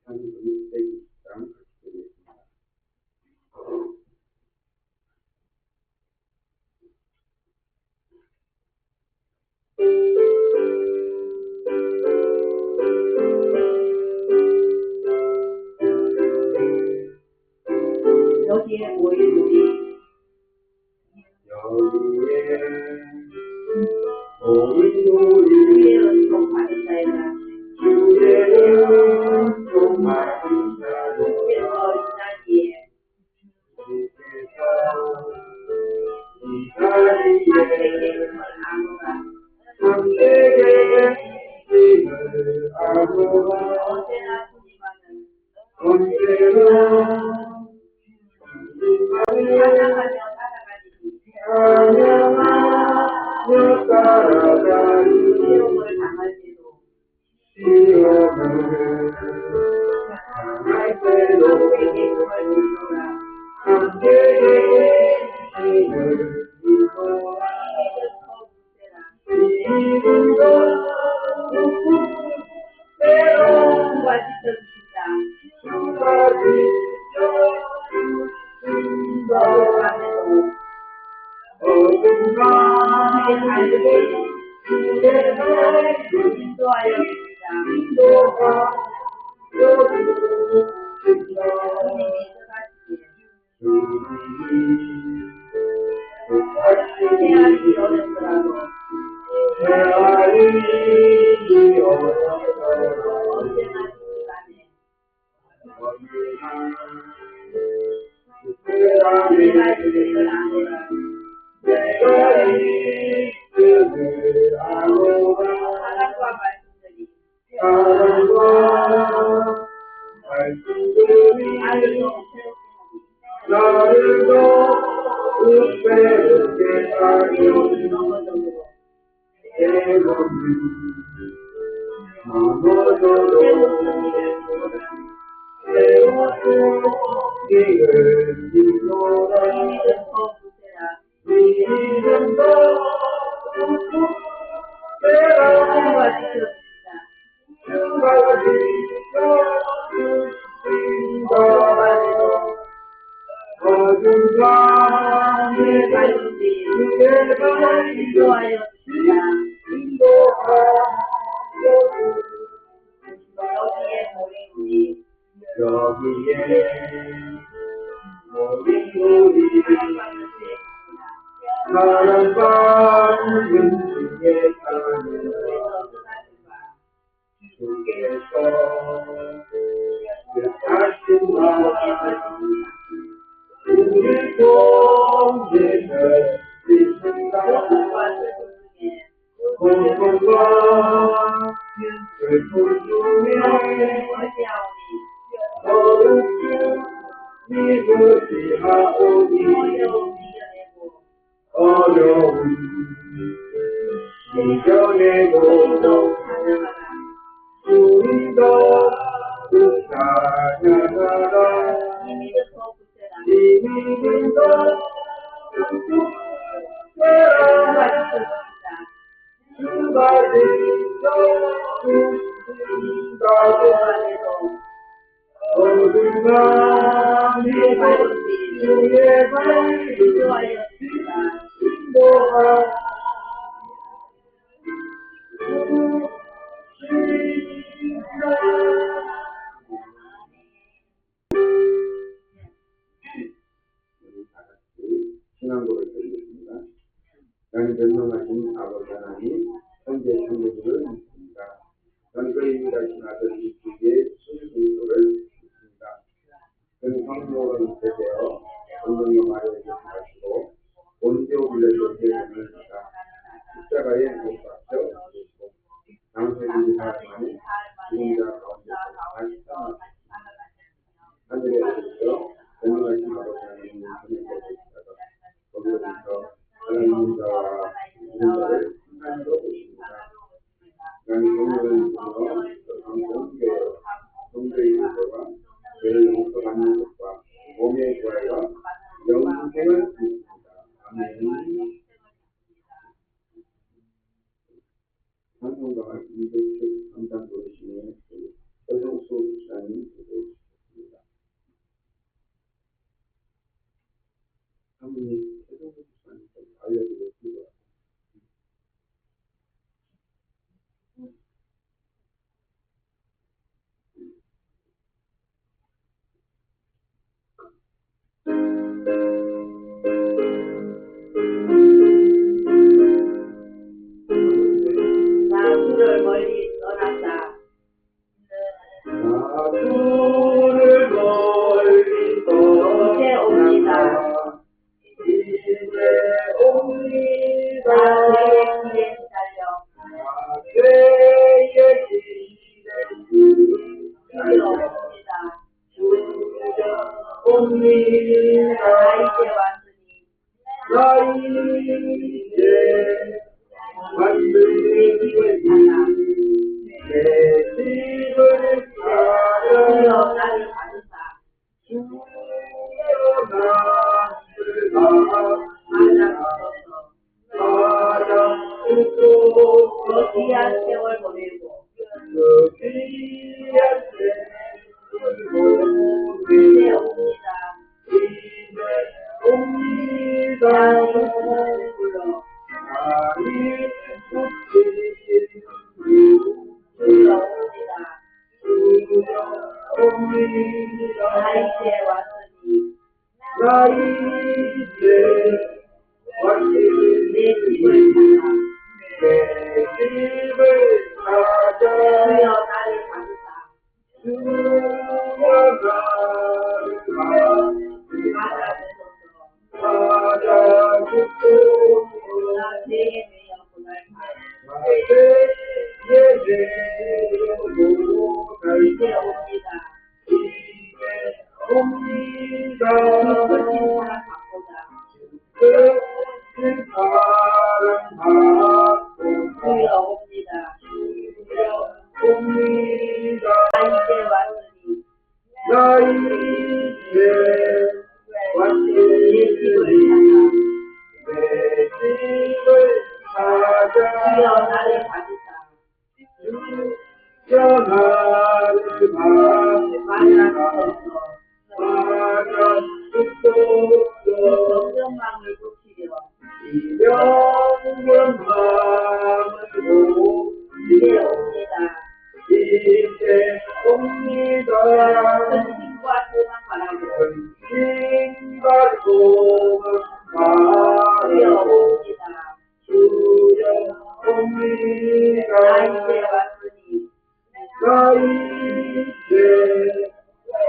창조기 120장 되겠습니다. 여기에 모인 우리 주의 은총 받은 자에게 주의 은총 받은 주께서 이 자리에 함께 계심을 아노라. 언제나 찬양하며 따라가니 시험을 당할 때도 함께 계심을 믿노라. 주가 지켜주신다. 인도하여 해하기 어렵더라도 언제나 내가 주를 아노라. 사랑과 말씀들이 나를 더 웃게 하니 이를 믿노라. 믿음 더 주가 지켜주신다. 어둠 밤에 주의 발 인도하여 여기에 모인 우리 사랑받는 주의 사랑 주께서 뜻하신 마음 우리 동행을 믿는다. 고통과 슬픔 중에 더욱 믿으시 하오니 어려움 이겨내고 우리 더욱 찬양하라. 이 믿음 더 주가 지켜주신다. 어둠 밤에 주의 발 인도하여 우리 다 같이 신앙고를 드리겠습니다. 나는 전능하신 아버지 하나님, 현재 창조주를 믿습니다. 전거의 일하신 아들 예수의 순수를 믿습니다. 그는 성령으로 되되어 성령의 말을 하시고 온조 빌려서 세상을 받아 십자가에 못 박혀 죽으시고 장세기 사람만이 죽은 자 가운데서 다시 살아났습니다. 하늘에서 전능하신 아버지 하나님은 하늘에 계시다가 거기로부터 하나님 자와 죽은 자를 하나님으로 보십니다. 나는 성령을 믿으며 성도의 교제와 죄를 용서받는 것과 몸의 구하여 영생을 믿습니다. 아멘. 찬송가 273장 노래시는 서정수 목사님 주를 멀리서 이제 옵니다. 이제 옵니다. 나의 길에 기다려. 나의 길에 주여 옵니다. 옵니다. 나 이제 왔으니 나 이제 완전히 내 집을 찾아. 내 집을 주여 찾아 나를 받으사. 그 귀한 세월 보내고 이제 옵니다. 나의 주를 불러. 주여 옵니다. 나 이제 왔으니 나 이제 내 집을 찾아. 내 집을 찾아 주여 나를 받으사. 주여 나를 받아주소서 나 죄에 매여 고달파. 이제 옵니다. 옵니다. 끝인 사랑 바꾸자. 끝인 사랑 받고 주여 옵니다. 옵니다. 나 이제 왔으니 나 이제 완전히 내 집을 찾아. 내 집을 찾아 주여 나를 받으사. 주여 나를 받아주소서 정령망을 고치려. 이병변만으로 이제 옵니다. 이제 옵니다. 선심과 소망 바라고 근심과 소망 주여 바라고 옵니다. 주여 옵니다. 나 이제 왔으니 나 이제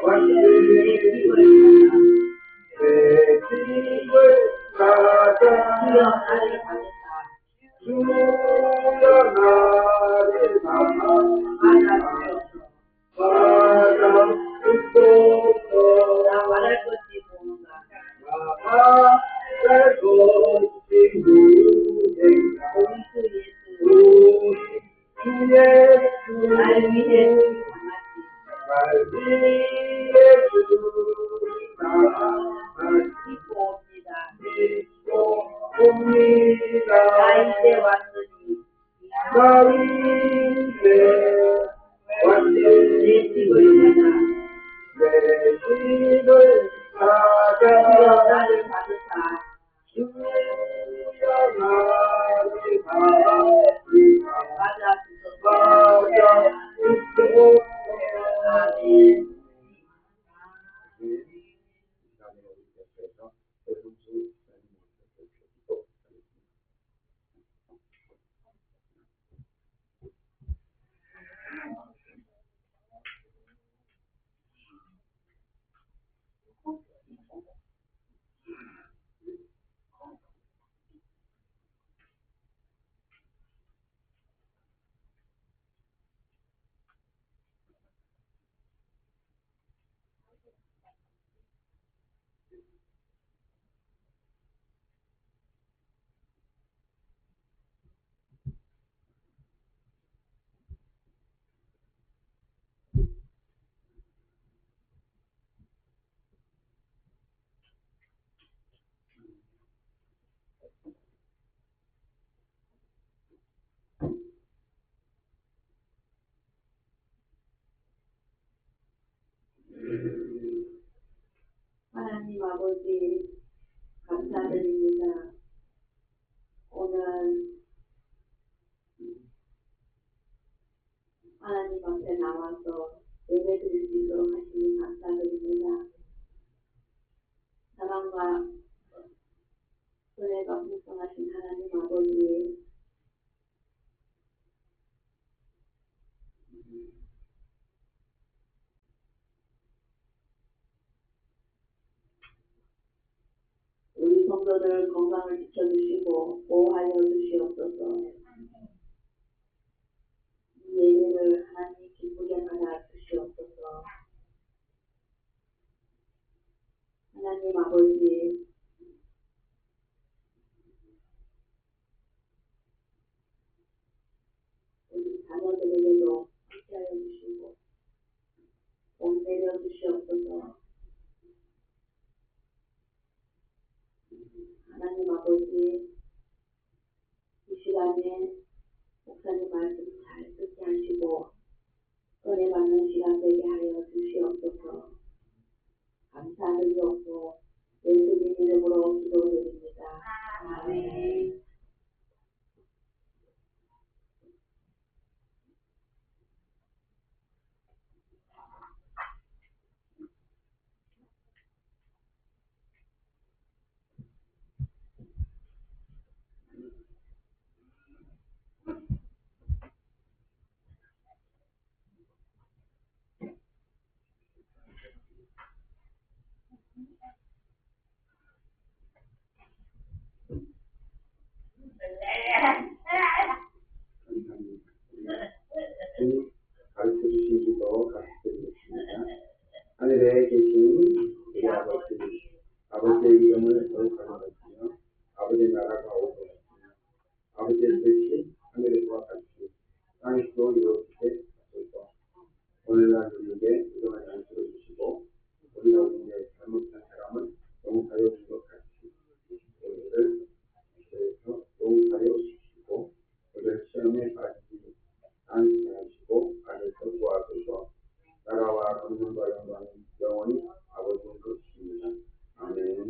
완전히 내 집을 찾아. 내 집을 찾아 주여 나를 받으사. 주여 나를 받아주소서 나 말할 것이 뭔가. 나갈 것이 무엇인가 우리 주 예수 우리 주 예수 날 위해 강하시. 날 위해 주리 나를 믿고 옵니다. 믿고 옵니다. 나 이제 왔으니 나 이제 완전히 내 집을 찾아. 내 집을 찾아 주여 나를 받으사. 주여 나를 받아주소서. 받아주소서 아멘. 하나님 아버지 감사드립니다. 오늘 하나님 앞에 나와서 예배 드릴 수 있도록 하시니 감사드립니다. 사랑과 은혜가 풍성하신 하나님 아버지, 오늘 건강을 지켜주시고 보호하여 주시옵소서. 이 예배를 하나님 기쁘게 받아 주시옵소서. 하나님 아버지, 우리 자녀들에게도 함께하여 주시고 복 내려 주시옵소서. 하나님 아버지, 이 시간에 목사님 말씀 잘 듣게 하시고 은혜 받는 시간 되게 하여 주시옵소서. 감사드리옵고 예수님 이름으로 기도드립니다. 아멘. 가르쳐 주신 기도 가르쳐드리겠습니다. 하늘에 계신 우리 아버지, 아버지의 이름을 거룩하시며 아버지의 나라가 오고 아버지의 뜻이 하늘에서 같이 땅에서도 이루어지게 하소서. 오늘날 우리에게 그동안 양식을 주시고 우리가 우리의 잘못한 사람을 용서하여 준 것 같이 우리를 죄에서 용서하여 주시고 우리를 시험에 빠지지 않게 하시고 악에서 구하소서. 나라와 권능과 영광은 영원히 아버지의 것입니다. 아멘.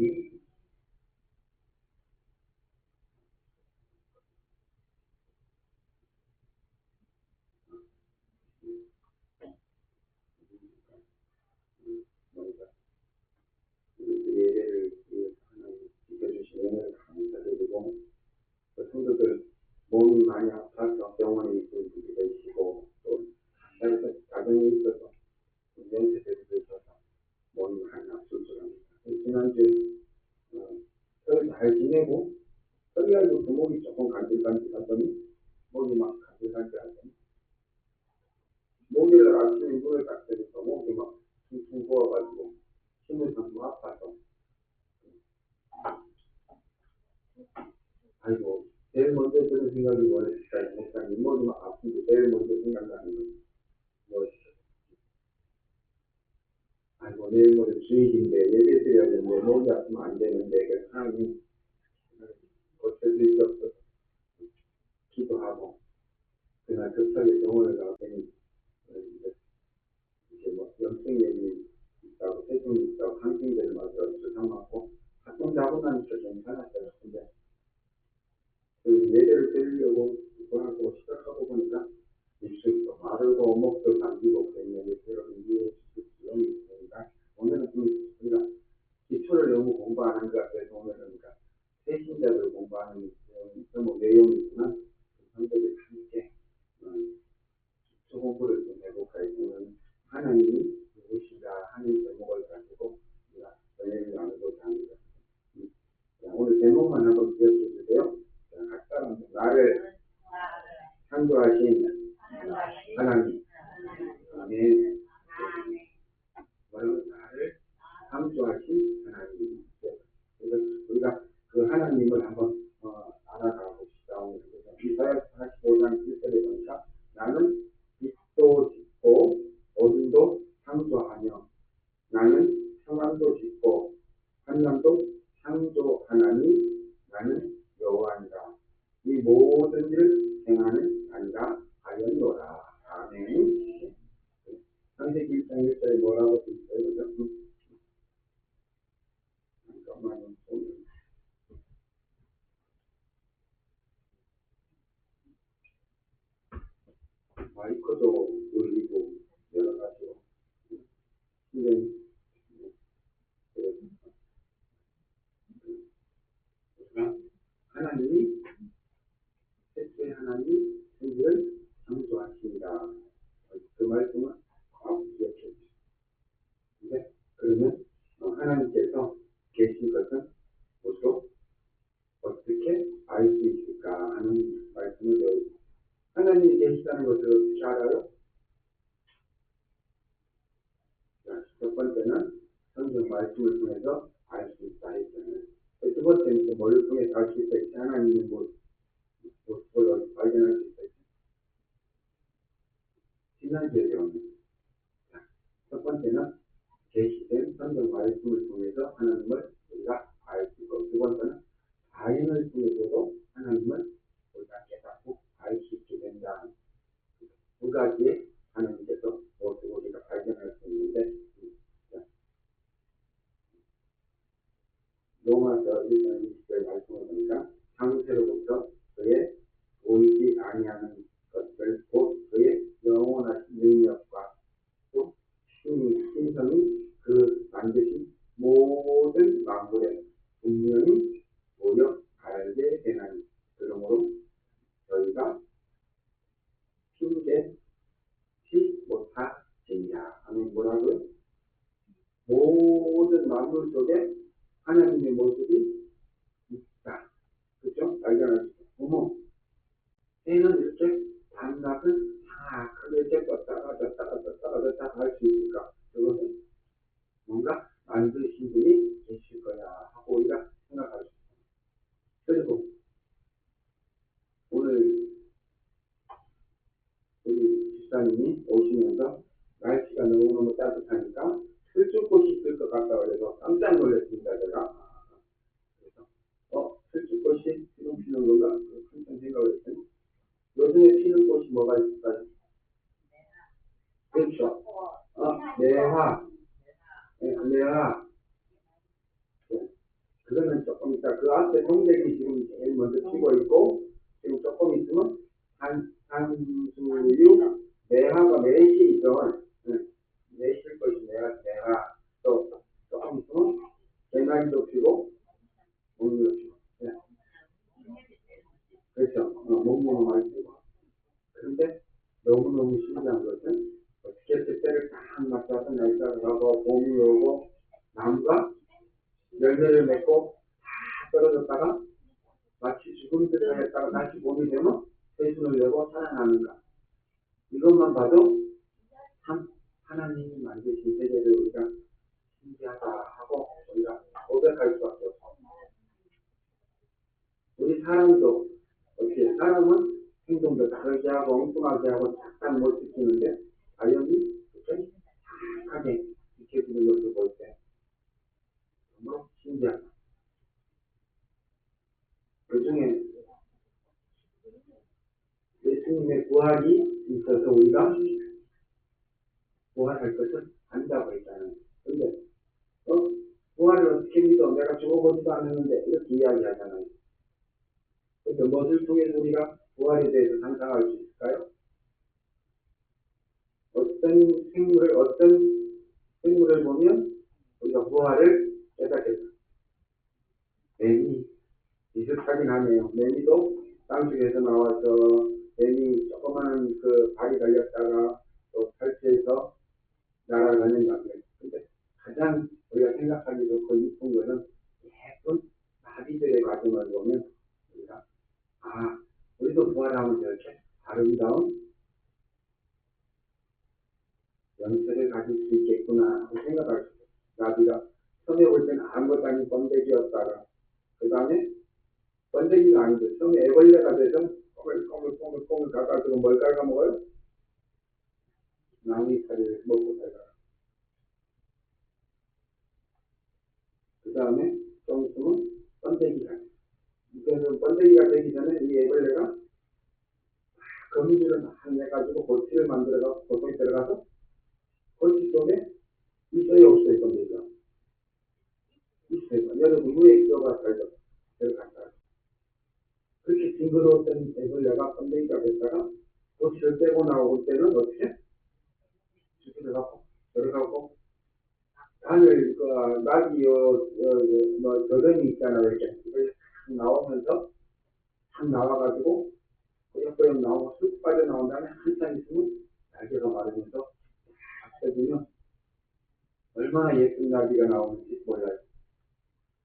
예배를 위해서 하나님 지켜주신 은혜를 감사드리고 그 성도들 몸이 많이 아파서 병원에 있는 분이 계시고 또 가정에 있어서 연세대도 있어서 몸이 많이 아플 줄 압니다. 지난주에 설을 잘 지내고 설날부터 목이 조금 간질간질하더니 목이 막 간질간질하더니 목요일 아침에 물을 딱 때려서 목이 막 퉁퉁 부어가지고 힘을 전부 아파서 아이고 제일 먼저 드는 생각이 뭐였을까? 목사님 목이 막 아픈데 제일 먼저 생각나는 건 무엇이죠? 아이고 내일 모레 주일인데 예배 드려야 되는데 목이 아프면 안 되는데 그래서 하나님 고쳐줄 수 없어서 기도하고 그날 급하게 병원을 가더니 이제 뭐 염증력이 있다고 세균이 있다고 항생제를 맞아서 주사 맞고 가끔 자고 나니까 괜찮았어요. 근데 그 예배를 드리려고 이거하고 시작하고 보니까 입술도 마르고 목도 잠기고 그랬는데 여러분 이해해 주실 수 있으니까 오늘은 좀 우리가 기초를 너무 공부 안 한 것 같아서 오늘은 그러니까 세신자들 공부하는 내용이 있지만 성도들이 함께 기초 공부를 좀 해볼까 해서는 하나님이 누구신가 하는 제목을 가지고 우리가 연애를 나누고자 합니다. 오늘 제목만 한번 기억해 주세요. 각 사람 나를 창조하신 하나님. 아멘. 나를 창조하신 하나님. 그래서 우리가 그 하나님을 한번 알아가 봅시다. 이사야 45장 1절에 보니까 나는 빛도 짓고 어둠도 창조하며 나는 평안도 짓고 환난도 창조하나니 나는 여호와니라. 이 모든 일을 행하는 자니라 하였노라. 아멘. 창세기 1장 1절에 뭐라고 써 있어요? 그죠? 잠깐만요. 마이크도 울리고 여러 가지로 하나님이 최초의 하나님이 세계를 창조하십니다. 그 말씀은 기억해 주십시오. 그러면 하나님께서 계신 것은 뭐죠? 번째는 성경 말씀을 통해서 알 수 있다 했잖아요. 두 번째는 뭘 통해서 알 수 있다 했지? 하나님의 모습을 발견할 수 있다 했지? 지난주에 배웠는데. 첫 번째는 계시된 성경 말씀을 통해서 하나님을 우리가 알 수 있고, 두 번째는 자연을 통해서도 하나님을 우리가 깨닫고 알 수 있게 된다. 두 가지의 하나님께서 모습을 우리가 발견할 수 있는데, 로마서 1장 20절 말씀을 보니까 창세로부터 그의 보이지 아니하는 것들 곧 그의 영원하신 능력과 또 신성이 그 만드신 모든 만물에 분명히 보여 알게 되나니 그러므로 저희가 핑계치 못하지냐 하는 뭐라고요? 모든 만물 속에 하나님의 모습이 있다. 그렇죠? 발견할 수 있다. 어머, 얘는 이렇게 밤낮은 다 크게 떴다가 할 수 있을까? 그것은 뭔가 만드신 분이 계실 거야 하고 우리가 생각할 수 있다. 그리고 오늘 우리 집사님이 오시면서 날씨가 너무너무 따뜻하니까 들쭉꽃이 있을 것 같다 그래서 깜짝 놀랐습니다. 제가. 그래서 들쭉꽃이 지금 피는 건가? 한참 생각을 했더니 요즘에 피는 꽃이 뭐가 있을까요? 그렇죠. 매화. 매화. 네. 그거는 조금 있다. 그 앞에 동백이 지금 제일 먼저 피고 있고 지금 조금 있으면 한수유 매화가 매실 있죠. 매실 것이 매화. 또 조금 있으면 개나리도 피고 목미도 피고. 네. 그렇죠. 목미는 많이 피고. 그런데 너무너무 신기한 것은 어떻게 때를 딱 맞춰서 날짜가 가고 봄이 오고 나무가 열매를 맺고 다 떨어졌다가 마치 죽은 듯 했다가 다시 봄이 되면 새순을 내고 살아나는가. 이것만 봐도 참 하나님이 만드신 세계를 우리가 신기하다 하고 우리가 고백할 수밖에 없어. 우리 사람도 어떻게 사람은 행동도 다르게 하고 엉뚱하게 하고 잠깐 못 지키는데 자연이 이렇게 착하게 지켜주는 것을 볼 때 정말 신기하다. 그 중에 예수님의 부활이 있어서 우리가 부활할 것을 안다고 했잖아요. 근데 부활을 어떻게 믿어? 내가 죽어보지도 않았는데 이렇게 이야기하잖아요. 근데 무엇을 통해서 우리가 부활에 대해서 상상할 수 있을까요? 어떤 생물을 보면 우리가 부활을 깨닫겠다. 뱀이 비슷하긴 하네요. 뱀이도 땅속에서 나와서 뱀이 조그마한 그 발이 달렸다가 또 탈취해서 날아가는 장면. 근데 가장 우리가 생각하기 좋고 이쁜 것은 예쁜 나비들의 과정을 보면 우리가 우리도 부활하면 저렇게 아름다운 연세를 가질 수 있겠구나 하고 생각할 수 있어요. 나비가 처음에 볼 때는 아무것도 아닌 번데기였다가 그 다음에 번데기가 아니죠. 처음에 애벌레가 돼서 꼬물꼬물 가가지고 뭘 깔아먹어요? 나무 이파리를 먹고 살다가 그 다음에 좀 있으면 번데기가 돼요. 그래서 번데기가 되기 전에 이 애벌레가 거미줄을 막 내가지고 고치를 만들어서 고통에 들어가서 고치 속에 있어요 없어요 번데기가? 있어요. 여러분 무에 기어가 살죠. 들어갔다. 그렇게 징그러웠던 애벌레가 번데기가 됐다가 고치를 떼고 나올 때는 어떻게? 들어가고 하늘 낙이 저등이 있잖아요. 이렇게 나오면서 탁 나와가지고 꾸역꾸역 나오고 쑥 빠져나온 다음에 한참 있으면 날개가 마르면서 딱 펴지면 얼마나 예쁜 나비가 나오는지 몰라요.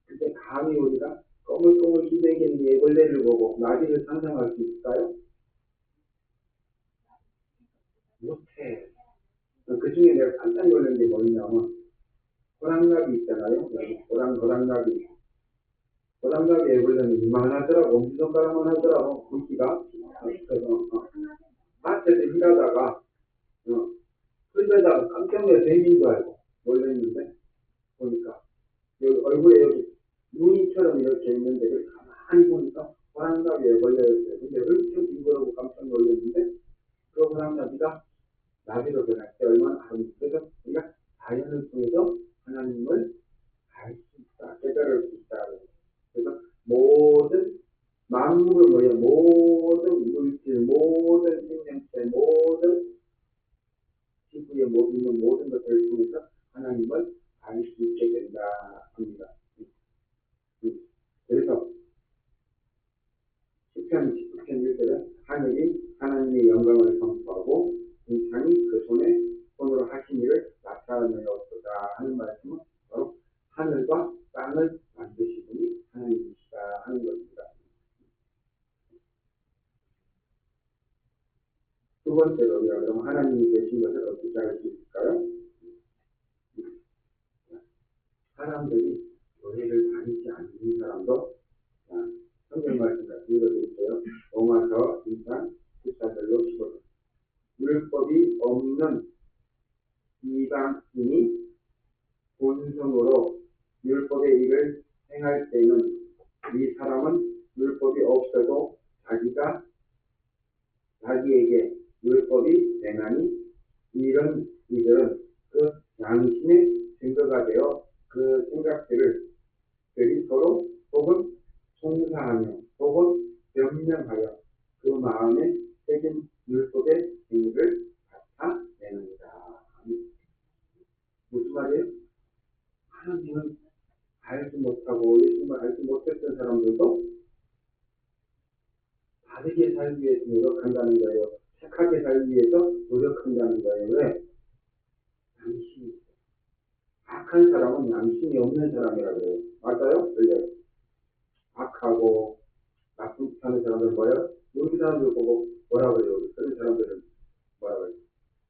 근데 감히 우리가 꼬물꼬물 기대기는 애벌레를 보고 나비를 상상할 수 있을까요? 못해. 그 중에 내가 깜짝 놀란 게 뭐냐면 호랑나비 있잖아요. 여기 호랑나비. 호랑나비 애벌레는 이만하더라고. 엄지손가락만 하더라고. 굵기가. 그래서 밭에서 일하다가 풀에다가 깜짝 놀라 뱀인 줄 알고 놀랐는데 보니까 여기 얼굴에 여기 눈이처럼 이렇게 있는 데를 가만히 보니까 호랑나비 애벌레였어요. 근데 엄청 징그러고 깜짝 놀랐는데 그 호랑나비가 나비로 변할 때 얼마나 아름답고 그래서 우리가 자연을 통해서 하나님을 알 수 있다, 깨달을 수 있다. 그래서 모든 만물을 뭐예요? 모든 물질, 모든 생명체, 모든 지구에 있는 모든 것들을 통해서 하나님을 알 수 있게 된다 합니다. 그래서 시편 1절에 하늘이 하나님의 영광을 선포하고 인상이 그 손으로 하신 일을 나타내었다 하는 말씀은 바로 하늘과 땅을 만드신 분이 하나님이시다 하는 것입니다. 두 번째로 우리가 그럼 하나님이 계신 것을 어떻게 알 수 있을까요? 사람들이 교회를 다니지 않는 사람도 성경 말씀 같은 읽어드릴게요. 로마서 2장 14절로 15절. 율법이 없는 이방인이 본성으로 율법의 일을 행할 때는 이 사람은 율법이 없어도 자기에게 율법이 되나니 이들은 그 양심의 증거가 되어 그 생각들을 서로 혹은 송사하며 혹은 변명하여 그 마음에 새긴 율법의 의미를 나타내느니라. 무슨 말이에요? 하나님을 알지 못하고 예수님을 알지 못했던 사람들도 바르게 살기 위해서 노력한다는 거예요. 착하게 살기 위해서 노력한다는 거예요. 왜? 양심이 있어요. 악한 사람은 양심이 없는 사람이라고 해요. 맞아요? 틀려요? 악하고 나쁜 짓 하는 사람들 뭐예요? 우리 사람들 보고 뭐라 그래요? 그런 사람들은 뭐라 그래요?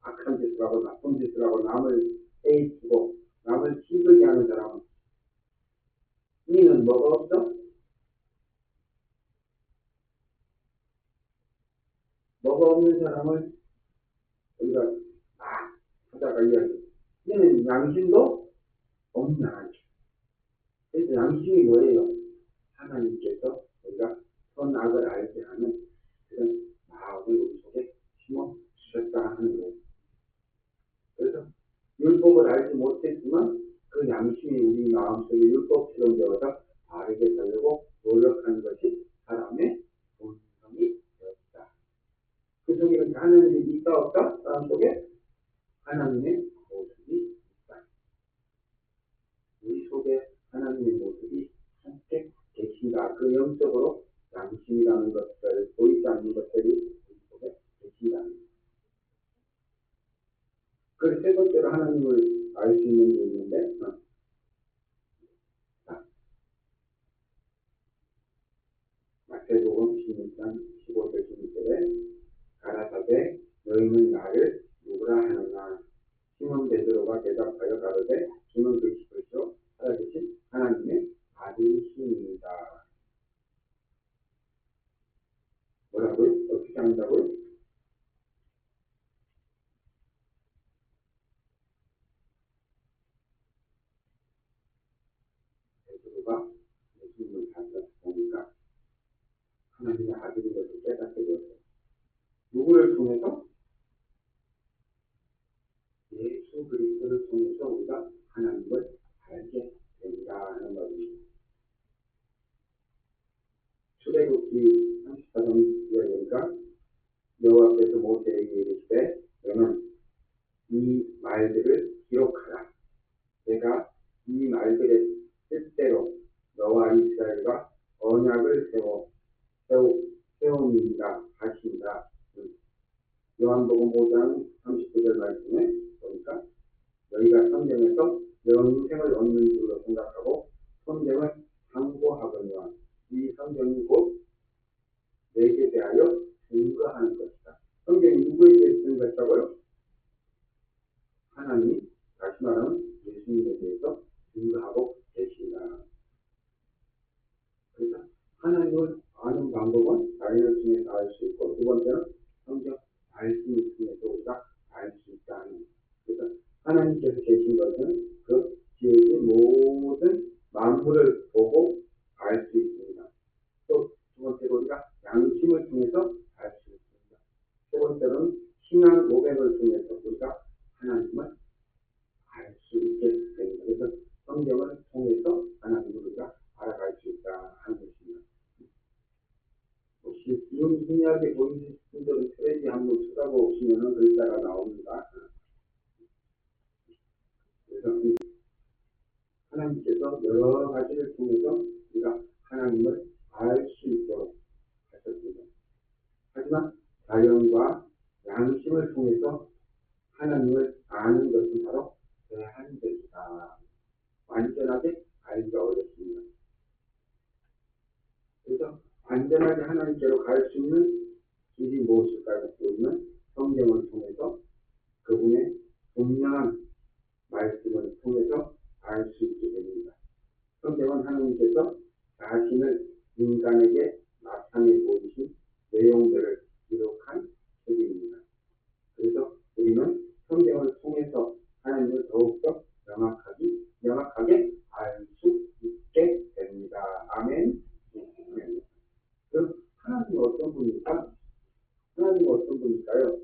악한 짓을 하고 나쁜 짓을 하고 남을 해치고 남을 힘들게 하는 사람은 이는 뭐가 없어? 뭐가 없는 사람을 우리가 막 하다가 이야기. 이는 양심도 없는 양심. 그래서 양심이 뭐예요? 하나님께서 우리가 선악을 알게 하는 그런 마음을 우리 속에 심어 주셨다 하는 거예요. 그래서 율법을 알지 못했지만 그 양심이 우리 마음속에 율법처럼 되어서 바르게 살려고 노력하는 것이 사람의 본성이 되었다. 그 속에는 하나님이 있다 없다? 사람 속에 하나님의 모습이 있다. 우리 속에 하나님의 모습이 함께 계신다. 그 영적으로 양심이라는 것들, 보이지 않는 것들이 우리 속에 계신다는 것. 그 세 번째로 하나님을 알 수 있는 게 있는데, 마태복음 16장 15절 16절에 가라사대 너희는 나를 누구라 하느냐. 시몬 베드로가 대답하여 가로되 주는 그리스도시요 살아계신 하나님의 아들이시니이다. 뭐라고요? 어떻게 한다고요? 베드로가 예수님을 보니까 하나님의 아들인 것을 깨닫게 되었어요. 누구를 통해서? 예수 그리스도를 통해서 우리가 하나님을 알게 된다 하는 것입니다. 출애굽기 34장 이야기니까 여호와께서 모세에게 이르시되 너는 이 말들을 기록하라. 내가 이 말들의 뜻대로 너와 이스라엘과 언약을 세웁니다 하신다. 요한복음 5장 39절 말씀에 보니까 너희가 성경에서 영생을 얻는 줄로 생각하고 성경을 상고하거니와 이 성경이 곧 내게 대하여 증거하는 것이다. 성경이 누구에 대해서 증거했다고요? 하나님이 다시 말하면 예수님에 대해서 하나님께서 여러 가지를 통해서 우리가 하나님을 알 수 있도록 하셨습니다. 하지만 자연과 양심을 통해서 하나님을 아는 것은 바로 제한적이다. 완전하게 알기가 어렵습니다. 그래서 완전하게 하나님께로 갈 수 있는 길이 무엇일까요? 우리는 성경을 통해서 그분의 분명한 말씀을 통해서 알 수 있게 됩니다. 성경은 하나님께서 자신을 인간에게 나타내 보이신 내용들을 기록한 책입니다. 그래서 우리는 성경을 통해서 하나님을 더욱더 명확하게 알 수 있게 됩니다. 아멘. 그럼 하나님은 어떤 분일까? 하나님은 어떤 분일까요?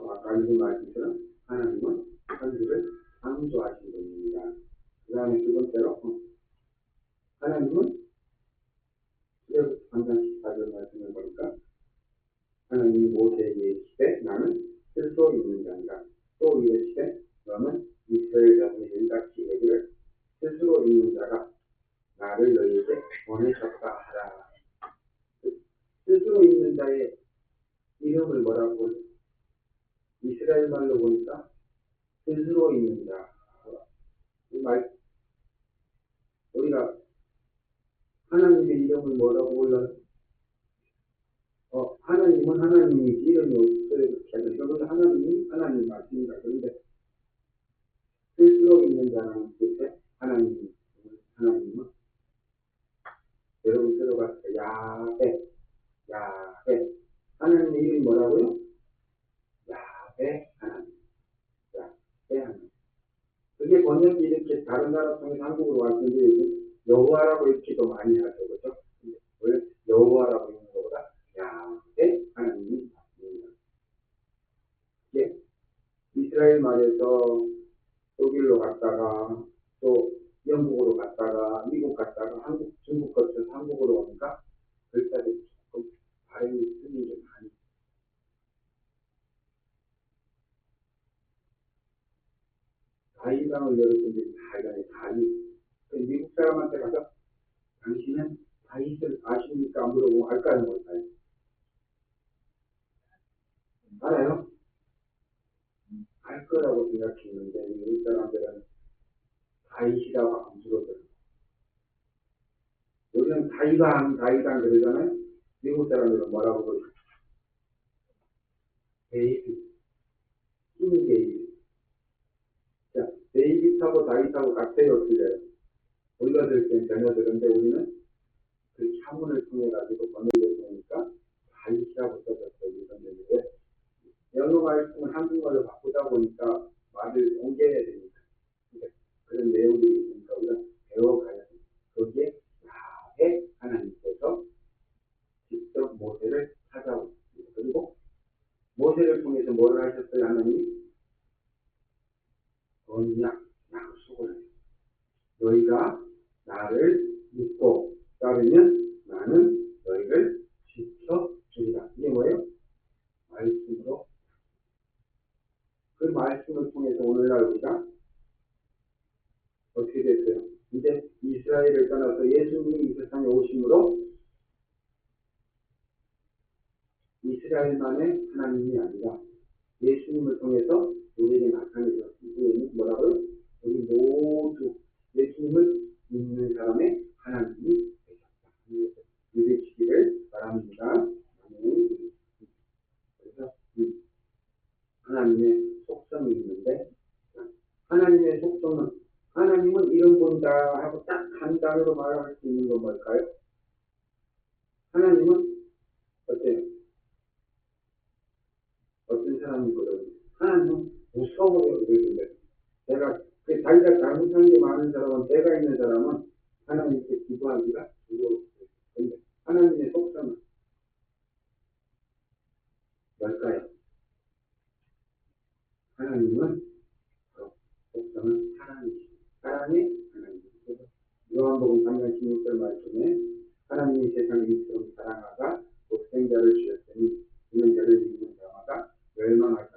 아까 읽은 말씀처럼 하나님은 천지를 창조하신 분입니다. 그 다음에 두 번째로 하나님은 출애굽기 3장 14절 말씀을 보니까 하나님이 모세에게 이르시되 나는 스스로 있는 자니라. 또 이르시되 너는 이스라엘 자손의 일같이 이르기를 스스로 있는 자가 나를 너희에게 보내셨다 하라. 스스로 있는 자의 이름을 뭐라고 해요? 이스라엘 말로 보니까 스스로 있는 자. 이 말, 우리가 하나님의 이름을 뭐라고 불러요? 하나님은 하나님이지 이름이 없어요. 그런데 하나님이 하나님 맞습니다. 그런데 스스로 있는 자라는 뜻에 하나님은 여러분 들어봤어요. 야훼. 하나님의 이름이 뭐라고요? 야훼 하나님. 야훼 하나님. 그게 번역이 이렇게 다른 나라 통해서 한국으로 왔는데 여호와라고 읽기도 많이 하죠. 그렇죠? 원래 여호와라고 읽는 것보다 야훼 하나님이 맞습니다. 이게 이스라엘 말에서 독일로 갔다가 또 영국으로 갔다가 미국 갔다가 한국, 중국 거쳐서 한국으로 오니까 글자들이 조금 발음이 틀린 게 많이. 다이강을 여러분들이 다 알잖아요. 다이. 미국 사람한테 가서 당신은 다윗을 아십니까? 물어보면 알까요? 뭘까요? 알아요? 알 거라고 생각했는데 미국 사람들은 다윗이라고 안 물어봐요. 우리는 다이강 그러잖아요. 미국 사람들은 뭐라고 그러죠? 데이빗, 킹 데이빗. 자, 데이빗하고 다윗하고 같아요, 틀려요. 우리가 들을 땐 전혀 다른데 우리는 그 차문을 통해 가지고 번역되니까 다윗이라고 써졌어요. 이런데 영어 말씀을 한국말로 바꾸다 보니까 말을 옮겨야 되니까 그런 내용들이 있으니까 우리가 배워가야 돼요. 거기에 야훼 하나님께서 직접 모세를 찾아오셨습니다. 그리고 모세를 통해서 뭐를 하셨어요? 하나님이 언약, 약속을 하셨어요. 너희가 나를 믿고 따르면 나는 너희를 지켜주리라. 이게 뭐예요? 말씀으로. 그 말씀을 통해서 오늘날 우리가 어떻게 됐어요? 이제 이스라엘을 떠나서 예수님이 이 세상에 오심으로 이스라엘만의 하나님이 아니라 예수님을 통해서 우리에게 나타내셨습니다. 뭐라고요? 우리 모두 예수님을 믿는 사람의 하나님이 되셨다. 믿으시기를 바랍니다. 그래서 하나님의 속성이 있는데 하나님의 속성은 하나님은 이런 분이다 하고 딱 한 단어로 말할 수 있는 건 뭘까요? 하나님은 어때요? 어떤 사람이거든요. 하나님은 무서워요. 이러는데 자기가 잘못한 게 많은 사람은 죄가 있는 사람은 하나님께 기도하기가 두려워요. 그런데 하나님의 속성은 뭘까요? 하나님은 속성은 사랑이시죠. 사랑의 하나님이시죠. 요한복음 3장 16절 말씀에 하나님이 세상을 이처럼 사랑하사 독생자를 주셨으니 이는 저를 믿는 자마다 멸망하지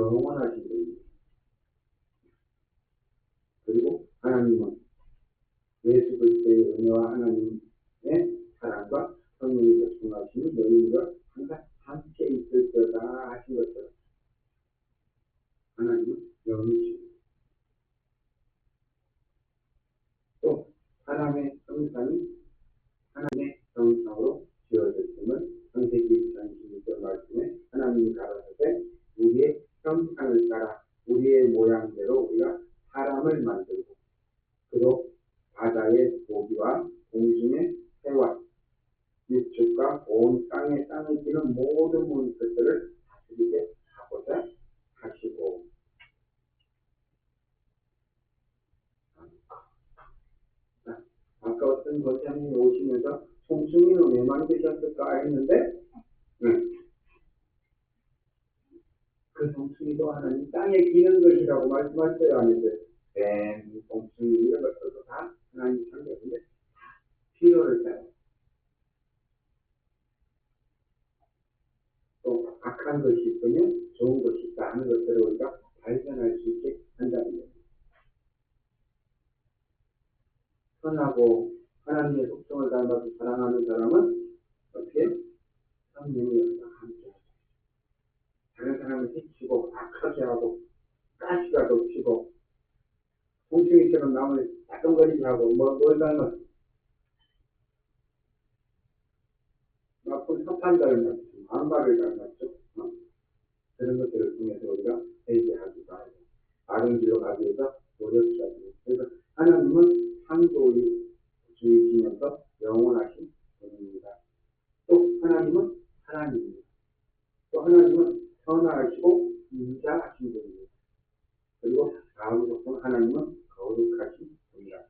영원하신 분입니다. 그리고 하나님은 예수 그리스도의 은혜와 하나님의 사랑과 성령의 교통하시는 너희들과 항상 함께 있을 거다 하신 것처럼 하나님은 영이시고 또 하나님의 성산이 하나님의 성상으로 지어졌음을 창세기 26절 말씀에 하나님이 가라사대 우리의 형상을 따라 우리의 모양대로 우리가 사람을 만들고 그로 바다의 고기와 공중의 새와 육축과 온 땅에 기는 모든 문들을 다스리게 하고자 하시고 아까 어떤 거장님이 오시면서 송충이는 왜 만드셨을까 했는데 그 송충이도 하나님 땅에 기는 것이라고 말씀하셨어요. 안 했어요? 뱀, 송충이 이런 것들도 다 하나님 창조인데 필요를 따라 또 악한 것이 있으면 좋은 것이 있다 하는 것들을 우리가 발견할 수 있게 한다는 겁니다. 선하고 하나님의 속성을 닮아서 사랑하는 사람은 어떻게 성령의 역사가 함께하죠. 다른 사람을 해치고 악하게 하고 가시가 덮치고 송충이처럼 남을 따끔거리게 하고 뭘 닮았어? 나쁜 사탄 닮았죠. 망발을 닮았죠. 그런 것들을 통해서 우리가 회개하기도 하고 바른 길로 가기 위해서 노력해야 돼요. 그래서 하나님은 창조주이시면서 영원하신 분입니다. 또 하나님은 하나님입니다. 또 하나님은 선하시고 인자하신 분입니다. 그리고 다음 속성 하나님은 거룩하신 분이다.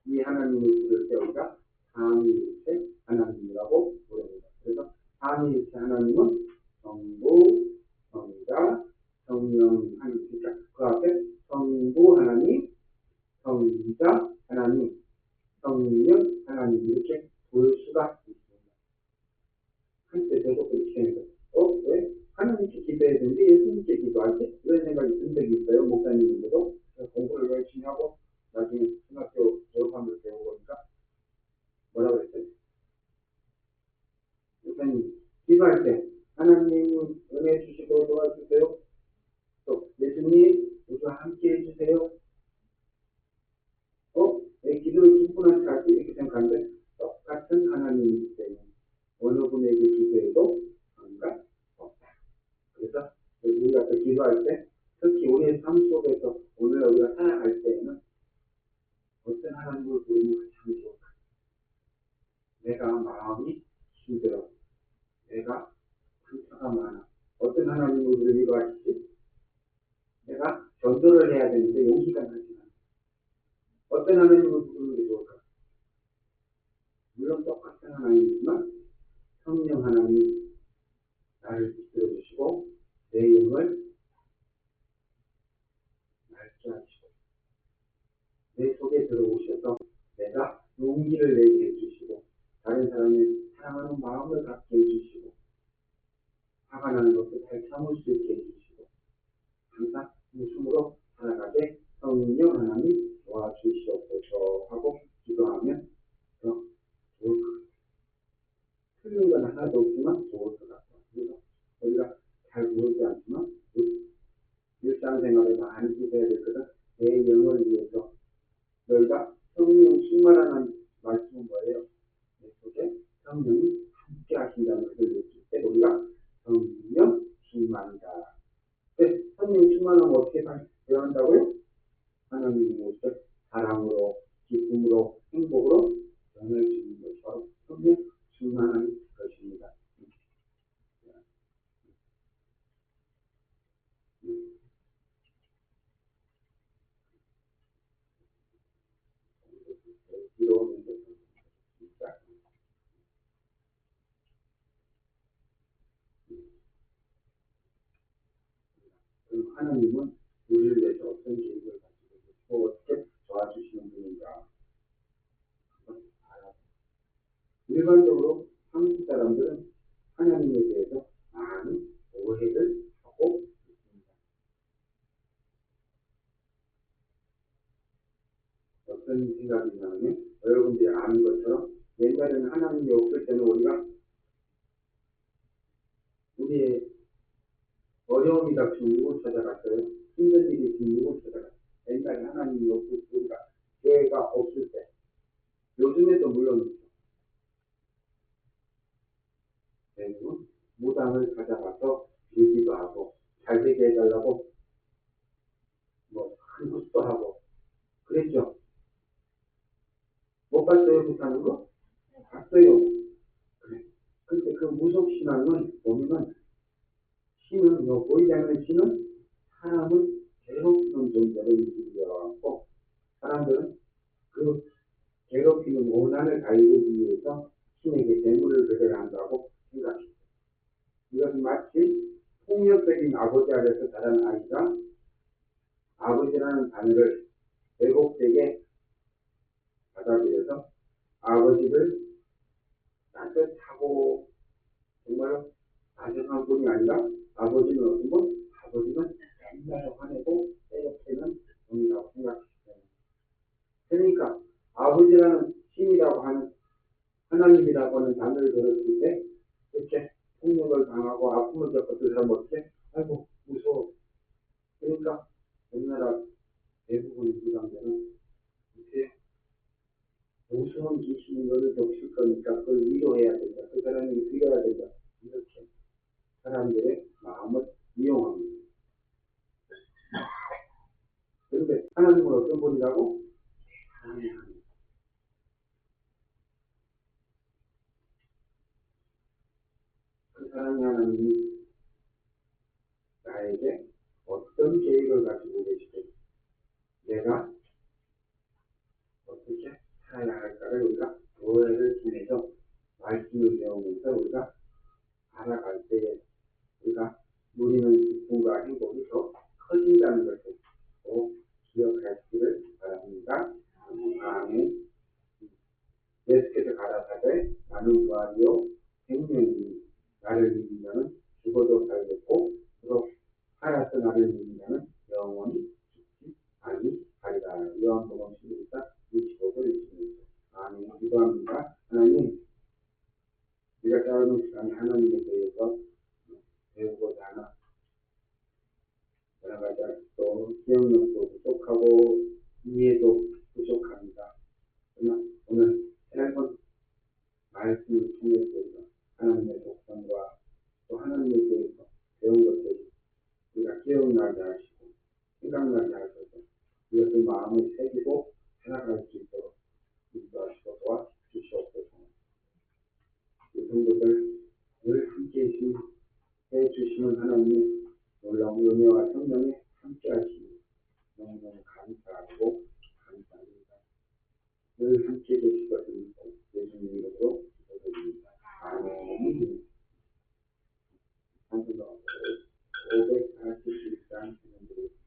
이 하나님을 부를 때 우리가 삼위일체 하나님이라고 부릅니다. 그래서 삼위일체 하나님은 성부, 성자, 성령 하나님, 그러니까 그 앞에 성부 하나님, 성자 하나님, 성령 하나님 이렇게 볼 수가 있습니다. 한때 저도 그렇게 했는데 왜 하나님께 기도해야 되는데 예수님께 기도하지? 이런 생각이 든 적이 있어요. 목사님인데도 공부를 열심히 하고 나중에 중학교 졸업하면서 배우고 보니까 뭐라고 그랬어요? 목사님 기도할 때 하나님 은혜 주시고 도와주세요. 또 예수님 우리와 함께 해주세요. 내 기도를 충분하지 않지 이렇게 생각하는데 똑같은 하나님이기 때문에 어느 분에게 기도해도 상관 없다. 그래서 우리가 그 기도할 때 특히 우리의 삶 속에서 오늘 우리가 살아갈 때에는 어떤 하나님을 부르면 참 좋을까? 내가 마음이 힘들어. 내가 상처가 많아. 어떤 하나님을 우리를 위로하시지? 내가 전도를 해야 되는데 용기가 나지 않아. 어떤 하나님을 부르는 게 좋을까? 물론 똑같은 하나님이지만 성령 하나님이 나를 붙들어 주시고 내 영을 맑게 하시고 내 속에 들어오셔서 내가 용기를 내게 해주시고 다른 사람의 사랑하는 마음을 갖게 해주시고 화가 나는 것도 잘 참을 수 있게 해주시고 항상 웃음으로 살아가게 성령 하나님 도와주시옵소서 하고 기도하면 더 좋을 것 같아요. 틀린 건 하나도 없지만 좋을 것 같아요. 그래서 우리가 잘 모르지 않지만 일상생활에 많이 기도해야 될 것은 내 영을 위해서 너희가 성령 충만하는 말씀은 뭐예요? 내 속에 성령이 함께 하신다는 것을 느낄 때 우리가 성령 충만이다. 성령 충만하면 어떻게 변한다고요? 하나님의 모습, 사랑으로, 기쁨으로, 행복으로 변할 수 있는 것이 바로 성령 충만한 것입니다. 하나님은 우리를 위해서 어떤 계획을 가지고 있고 어떻게 도와주시는 분인가 한번 알아보세요. 일반적으로 한국 사람들은 하나님에 대해서 많은 오해를 하고 있습니다. 어떤 생각이 나냐면 여러분들이 아는 것처럼 옛날에는 하나님이 없을 때는 우리의 어려움이 닥치면 누굴 찾아갔어요? 힘든 일이 있으면 누굴 찾아갔어요? 옛날에 하나님이 없을 때 우리가 교회가 없을 때 요즘에도 물론 있죠. 대부분 무당을 찾아가서 빌기도 하고 잘 되게 해달라고 큰 것도 하고 그랬죠. 못 봤어요? 못하는 거? 봤어요. 그래. 근데 그 무속신앙은 보면은 신은 보이지 않는 신은 사람을 괴롭히는 존재로 인식되어갖고 사람들은 그 괴롭히는 원한을 달리기 위해서 신에게 재물을 배달한다고 생각해요. 이것은 마치 폭력적인 아버지 아래서 자란 아이가 아버지라는 단어를 왜곡되게 받아들여서 아버지를 따뜻하고 정말 다정한 분이 아니라 아버지는 어떤 분? 아버지는 맨날 화내고 때려치는 분이라고 생각했어요. 그러니까 아버지라는 신이라고 하는 하나님이라고 하는 단어를 들었을 때 이렇게 폭력을 당하고 아픔을 겪었던 사람은 어떻게? 아이고 무서워. 그러니까 우리나라 대부분의 무당들은 이렇게 무서운 귀신이 너를 덮칠 거니까 그걸 위로해야 된다. 그 사람이 죽여야 된다. 이렇게 사람들의 마음을 이용합니다. 그런데 하나님은 어떤 분이라고? 하나님. 그 사랑의 하나님이 나에게 어떤 계획을 가지고 계시고 내가 어떻게 살아야 할까를 우리가 교회를 통해서 말씀을 배우면서 우리가 알아갈 때에 우리가 누리는 기쁨과 행복이 더 커진다는 것을 꼭 기억하시기를 바랍니다. 아멘. 예수께서 가라사대 나는 부활이요 생명이니 나를 믿는 죽어도 살겠고 또 살아서 나를 믿는 영원히 죽지 아니하리라. 요한복음 11장 25절 26절. 아멘. 기도합니다. 하나님, 우리가 짧은 시간에 하나님에 대해서 배우고자 하나 여러 가지 또 기억력도 부족하고 이해도 부족합니다. 그러나 오늘 짧은 말씀을 통해서 하나님의 독성과 또 하나님에 대해서 배운 것들이 우리가 기억나게 하시고 생각나게 하셔서 이것을 마음에 새기고 살아갈 수 있도록 인도하시고 도와주시옵소서. 이 성도들 늘 함께 해주시는 하나님의 놀라운 은혜와 성령에 함께 하시니 너무너무 감사하고 감사합니다. 늘 함께 계실 것을 믿고 예수님 이름으로 기도드립니다. 아멘. 한번더 541장 진행드리겠습니다.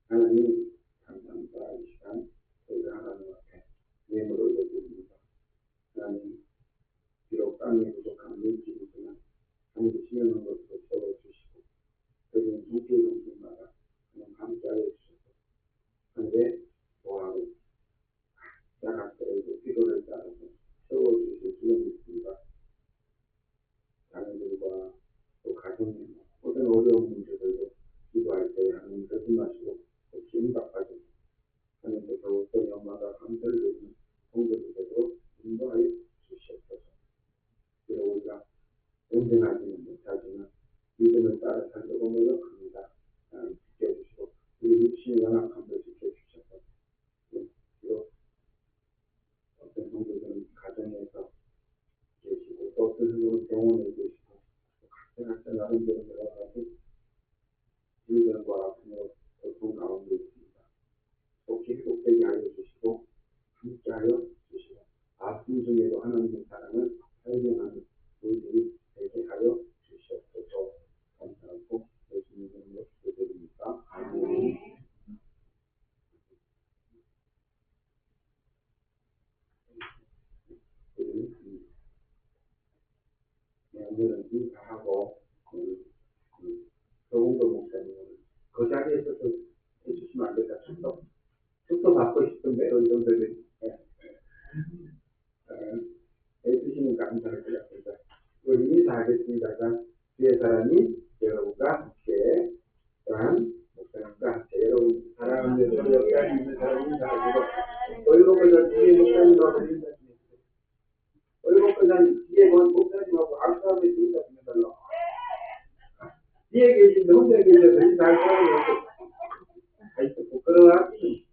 하나님 감사합니다. 이 시간 저희가 하나님 앞에 예물을 올려드립니다. 하나님 비록 땅이 부족한 물질이지만 하나님 지혜는 것으로 채워주시고 그리고 무기의 동생마다 하나님 함께하여 주셔서 하늘에 보하고 각자 각자의 필요를 따라서 채워주실 줄 믿습니다. 자녀들과 또 가정의 모든 어려운 문제들도 기도할 때 하나님 그러지 마시고 또 기운답하게 하나님께서 어떤 영마다 감사를 드리는 성도들에게도 인도하여 주시옵소서. 그리고 우리가 온전하지는 못하지만 믿음을 따라 살려고 노력합니다. 하나님 지켜주시고 우리 육신의 연약함도 지켜주셔서 그리고 어떤 성도들은 가정에서 계시고 또 어떤 성도는 병원에 계시고 각자 나름대로 여러 가지 질병과 아픔으로 고통 가운데 있습니다. 속히 회복되게 하여 주시고 함께하여 주시고 아픔 중에도 하나님의 사랑을 발견하는 우리들이 되게 하여 주시옵소서. 감사하고 예수님 이름으로 기도드립니다. 아멘. 오늘은 인사하고 조금더 목사님은 그 자리에서 좀 해주시면 안 될까? 축도 받고 싶은데 이런 분들이 해주시면 감사할 것 같습니다. 우리 인사하겠습니다. 자, 뒤에 사람이 여러분과 함께 또한 목사님과 함께 여러분 사랑하는 우리 옆에 있는 사람 인사하시고 얼굴보다 뒤에 목사님하고 인사하시면 얼굴보다 뒤에 목사님하고 악수하면서 인사하시면 달라. 뒤에 계신데 혼자 계셔서 인사할 사람이 없고 아이고 부끄러워하지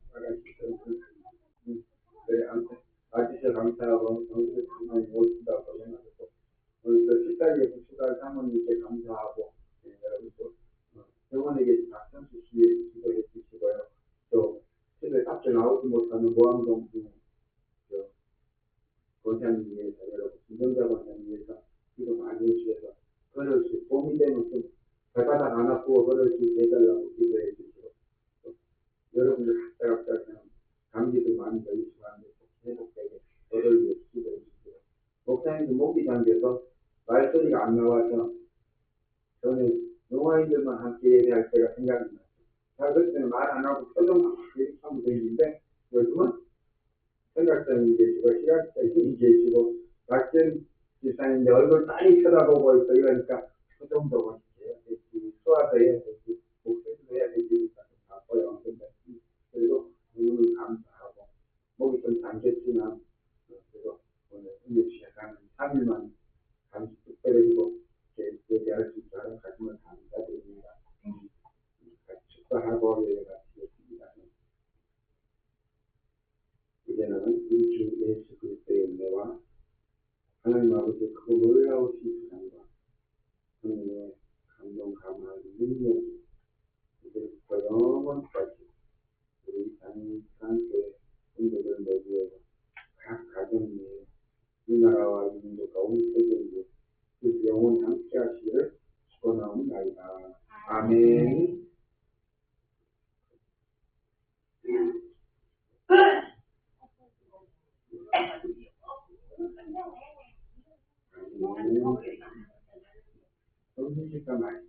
네, 아무튼 와주셔서 감사하고 정말 정말 모신다고 생각하고 오늘 또 식당에서 수고할 사모님께 감사하고 여러분 또 병원에게 박선수 씨 기도해 주시고요. 또 집에 밖에 나오지 못하는 모항동 권사님 위해서 여러분 김정자 권사님 위해서 기도 많이 해주셔서 걸을 수 봄이 되면 좀 발바닥 안 아프고 걸을 수 있게 해달라고 기도해 주시고 여러분들 각자 그냥 감기도 많이 걸리시고 하는데 회복되게 저를 위해 기도해 주시고 목사님도 목이 잠겨서 말소리가 안 나와서 저는 농아인들만 함께 예배할 때가 생각이 나요. 자, 그럴 때는 말 안 하고 표정만 이렇게 하면 되는데 요즘은 생각자님이 계시고 시각자님이 계시고 박전 집사님이 얼굴 빨리 쳐다보고 있어. 이러니까 표정도 멋있게 해야 되지 수화도 해야 되지 목소리도 해야 되지 바빠요. 그리고 오늘 감사하고 목이 좀 잠겼지만 그리고 오늘 은혜 주셔서 3일만 감시 특별히고 예배할 수 있도록 가슴을 감사드립니다. 같이 축사하고 예배하시겠습니다. 이제는 우리 주 예수 그리스도의 은혜와 하나님 아버지의 크고 놀라우신 사랑과 하나님의 감동 감화의 능력이 이제부터 영원까지 우리 장인상교회 분들을 모두에게 각 가정에 이 나라와 이 민족과 온 세계에 그 영원 함께 하시기를 축원하옵나이다. 아멘. 성신실과 말씀